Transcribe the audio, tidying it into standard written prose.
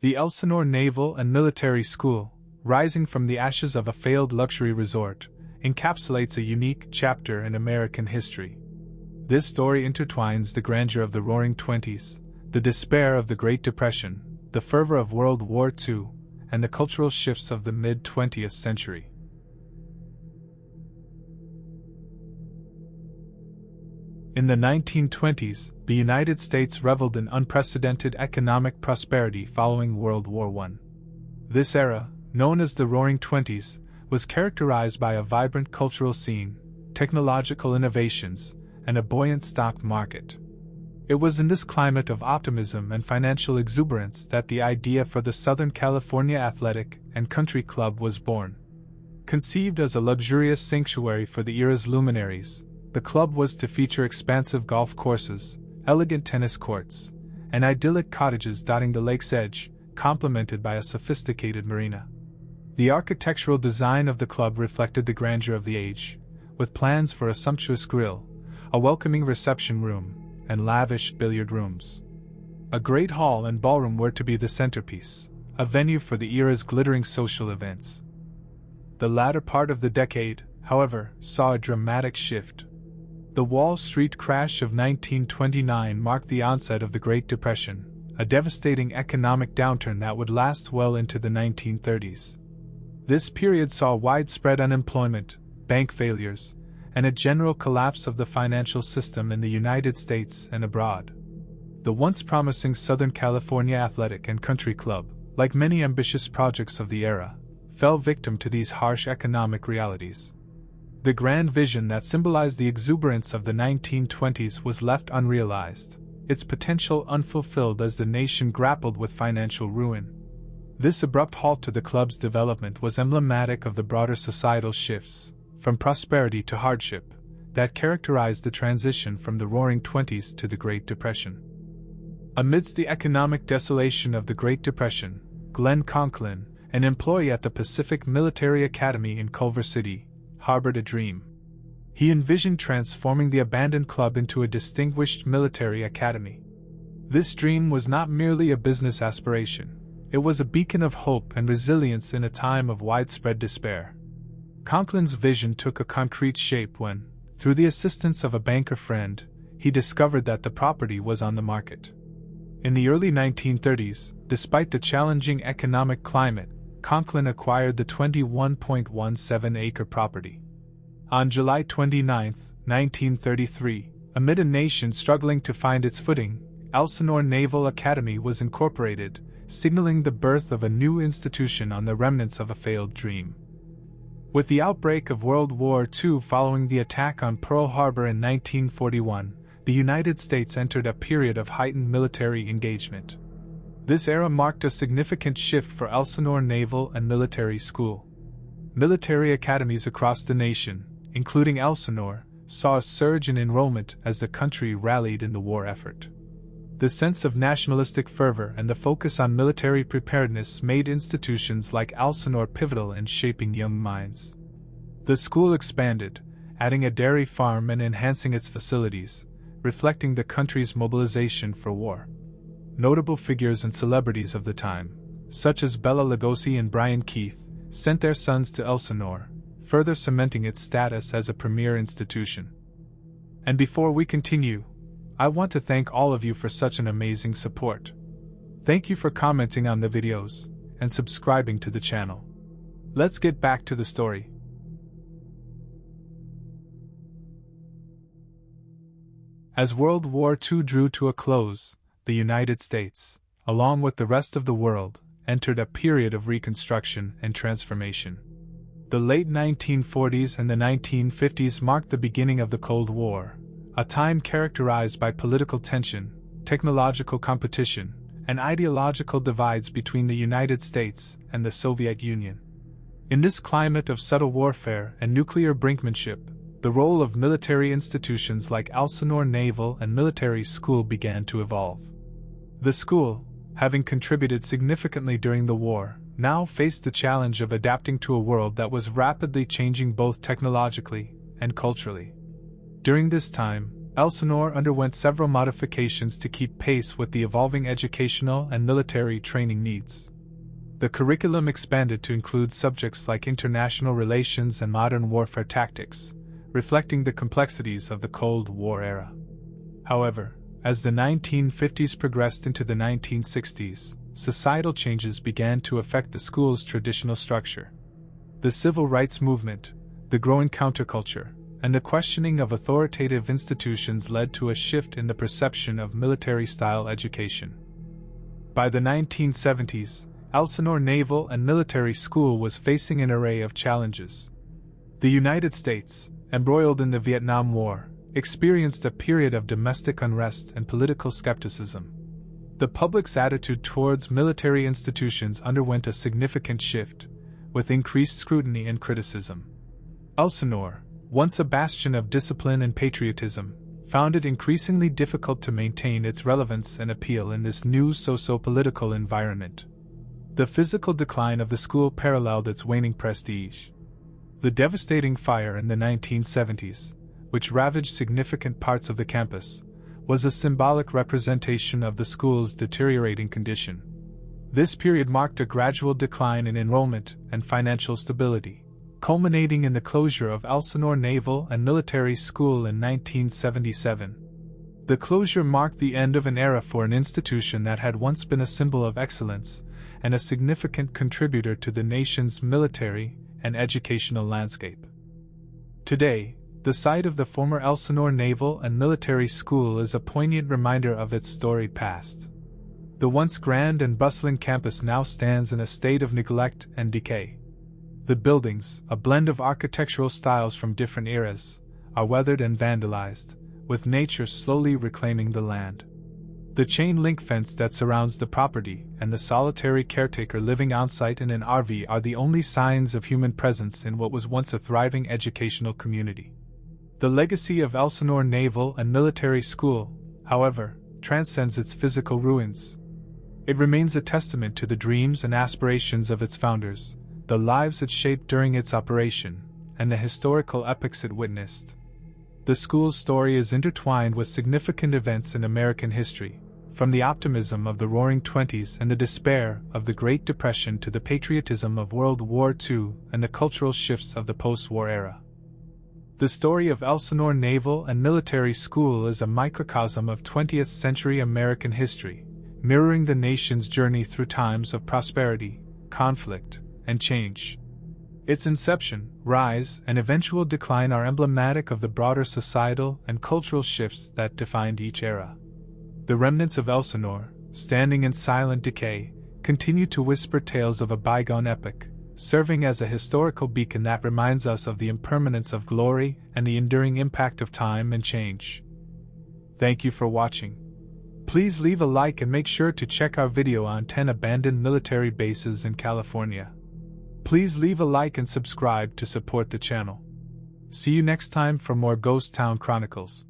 The Elsinore Naval and Military School, rising from the ashes of a failed luxury resort, encapsulates a unique chapter in American history. This story intertwines the grandeur of the Roaring Twenties, the despair of the Great Depression, the fervor of World War II, and the cultural shifts of the mid-20th century. In the 1920s, the United States reveled in unprecedented economic prosperity following World War I. This era, known as the Roaring Twenties, was characterized by a vibrant cultural scene, technological innovations, and a buoyant stock market. It was in this climate of optimism and financial exuberance that the idea for the Southern California Athletic and Country Club was born. Conceived as a luxurious sanctuary for the era's luminaries, the club was to feature expansive golf courses, elegant tennis courts, and idyllic cottages dotting the lake's edge, complemented by a sophisticated marina. The architectural design of the club reflected the grandeur of the age, with plans for a sumptuous grill, a welcoming reception room, and lavish billiard rooms. A great hall and ballroom were to be the centerpiece, a venue for the era's glittering social events. The latter part of the decade, however, saw a dramatic shift. The Wall Street crash of 1929 marked the onset of the Great Depression, a devastating economic downturn that would last well into the 1930s. This period saw widespread unemployment, bank failures, and a general collapse of the financial system in the United States and abroad. The once promising Southern California Athletic and Country Club, like many ambitious projects of the era, fell victim to these harsh economic realities. The grand vision that symbolized the exuberance of the 1920s was left unrealized, its potential unfulfilled as the nation grappled with financial ruin. This abrupt halt to the club's development was emblematic of the broader societal shifts, from prosperity to hardship, that characterized the transition from the Roaring Twenties to the Great Depression. Amidst the economic desolation of the Great Depression, Glenn Conklin, an employee at the Pacific Military Academy in Culver City, harbored a dream. He envisioned transforming the abandoned club into a distinguished military academy. This dream was not merely a business aspiration, it was a beacon of hope and resilience in a time of widespread despair. Conklin's vision took a concrete shape when, through the assistance of a banker friend, he discovered that the property was on the market. In the early 1930s, despite the challenging economic climate, Conklin acquired the 21.17-acre property. On July 29, 1933, amid a nation struggling to find its footing, Elsinore Naval Academy was incorporated, signaling the birth of a new institution on the remnants of a failed dream. With the outbreak of World War II following the attack on Pearl Harbor in 1941, the United States entered a period of heightened military engagement. This era marked a significant shift for Elsinore Naval and Military School. Military academies across the nation, including Elsinore, saw a surge in enrollment as the country rallied in the war effort. The sense of nationalistic fervor and the focus on military preparedness made institutions like Elsinore pivotal in shaping young minds. The school expanded, adding a dairy farm and enhancing its facilities, reflecting the country's mobilization for war. Notable figures and celebrities of the time, such as Bela Lugosi and Brian Keith, sent their sons to Elsinore, further cementing its status as a premier institution. And before we continue, I want to thank all of you for such an amazing support. Thank you for commenting on the videos and subscribing to the channel. Let's get back to the story. As World War II drew to a close, the United States, along with the rest of the world, entered a period of reconstruction and transformation. The late 1940s and the 1950s marked the beginning of the Cold War, a time characterized by political tension, technological competition, and ideological divides between the United States and the Soviet Union. In this climate of subtle warfare and nuclear brinkmanship, the role of military institutions like Elsinore Naval and Military School began to evolve. The school, having contributed significantly during the war, now faced the challenge of adapting to a world that was rapidly changing both technologically and culturally. During this time, Elsinore underwent several modifications to keep pace with the evolving educational and military training needs. The curriculum expanded to include subjects like international relations and modern warfare tactics, reflecting the complexities of the Cold War era. However, as the 1950s progressed into the 1960s, societal changes began to affect the school's traditional structure. The civil rights movement, the growing counterculture, and the questioning of authoritative institutions led to a shift in the perception of military-style education. By the 1970s, Elsinore Naval and Military School was facing an array of challenges. The United States, embroiled in the Vietnam War, experienced a period of domestic unrest and political skepticism. The public's attitude towards military institutions underwent a significant shift, with increased scrutiny and criticism. Elsinore, once a bastion of discipline and patriotism, found it increasingly difficult to maintain its relevance and appeal in this new socio-political environment. The physical decline of the school paralleled its waning prestige. The devastating fire in the 1970s, which ravaged significant parts of the campus, was a symbolic representation of the school's deteriorating condition. This period marked a gradual decline in enrollment and financial stability, culminating in the closure of Elsinore Naval and Military School in 1977. The closure marked the end of an era for an institution that had once been a symbol of excellence and a significant contributor to the nation's military and educational landscape. Today, the site of the former Elsinore Naval and Military School is a poignant reminder of its storied past. The once grand and bustling campus now stands in a state of neglect and decay. The buildings, a blend of architectural styles from different eras, are weathered and vandalized, with nature slowly reclaiming the land. The chain-link fence that surrounds the property and the solitary caretaker living on-site in an RV are the only signs of human presence in what was once a thriving educational community. The legacy of Elsinore Naval and Military School, however, transcends its physical ruins. It remains a testament to the dreams and aspirations of its founders, the lives it shaped during its operation, and the historical epochs it witnessed. The school's story is intertwined with significant events in American history, from the optimism of the Roaring Twenties and the despair of the Great Depression to the patriotism of World War II and the cultural shifts of the post-war era. The story of Elsinore Naval and Military School is a microcosm of 20th century American history, mirroring the nation's journey through times of prosperity, conflict, and change. Its inception, rise, and eventual decline are emblematic of the broader societal and cultural shifts that defined each era. The remnants of Elsinore, standing in silent decay, continue to whisper tales of a bygone epoch, serving as a historical beacon that reminds us of the impermanence of glory and the enduring impact of time and change. Thank you for watching. Please leave a like and make sure to check our video on 10 abandoned military bases in California. Please leave a like and subscribe to support the channel. See you next time for more Ghost Town Chronicles.